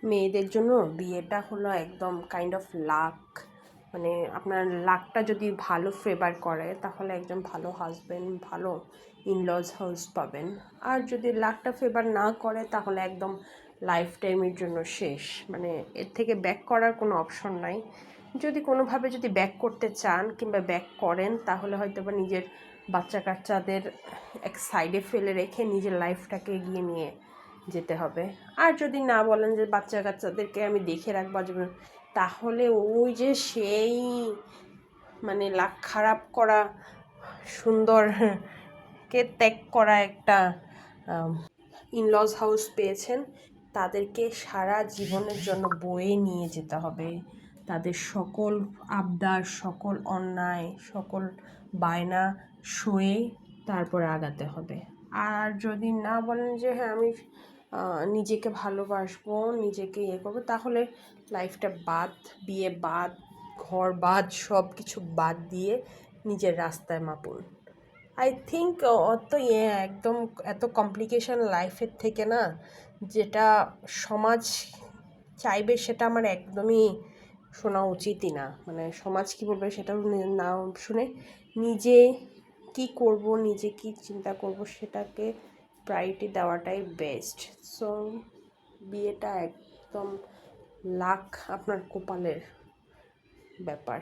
মেয়েদের জন্য বিয়েটা হলো একদম কাইন্ড অফ লাক। মানে আপনার লাকটা যদি ভালো ফেভার করে তাহলে একজন ভালো হাজব্যান্ড, ভালো ইনলজ হাউস পাবেন। আর যদি লাকটা ফেভার না করে তাহলে একদম লাইফ টাইমের জন্য শেষ। মানে এর থেকে ব্যাক করার কোনো অপশন নাই। যদি কোনোভাবে যদি ব্যাক করতে চান কিংবা ব্যাক করেন তাহলে হয়তো বা নিজের বাচ্চা কাচ্চাদের এক সাইডে ফেলে রেখে নিজের লাইফটাকে এগিয়ে নিয়ে যেতে হবে। আর যদি না বলেন যে বাচ্চা কাচ্চাদেরকে আমি দেখে রাখবো জীবন, তাহলে ওই যে সেই মানে লাক খারাপ করা সুন্দরকে ত্যাগ করা একটা ইনলজ হাউস পেয়েছেন, তাদেরকে সারা জীবনের জন্য বয়ে নিয়ে যেতে হবে। তাদের সকল আবদার, সকল অন্যায়, সকল বায়না সয়ে তারপরে আগাতে হবে। আর যদি না বলেন যে হ্যাঁ আমি নিজেকে ভালোবাসবো, নিজেকে ইয়ে করবো, তাহলে লাইফটা বাদ, বিয়ে বাদ, ঘর বাদ, সব কিছু বাদ দিয়ে নিজের রাস্তায় মাপুন। আই থিঙ্ক অত একদম এত কমপ্লিকেশন লাইফের থেকে না, যেটা সমাজ চাইবে সেটা আমার একদমই শোনা উচিতই না। মানে সমাজ কী বলবে সেটাও না শুনে নিজে কি করব, নিজে কি চিন্তা করব সেটাকে প্রায়োরিটি দেওয়াটাই বেস্ট। সো বিয়েটা একদম লাক আপনার কপালের ব্যাপার।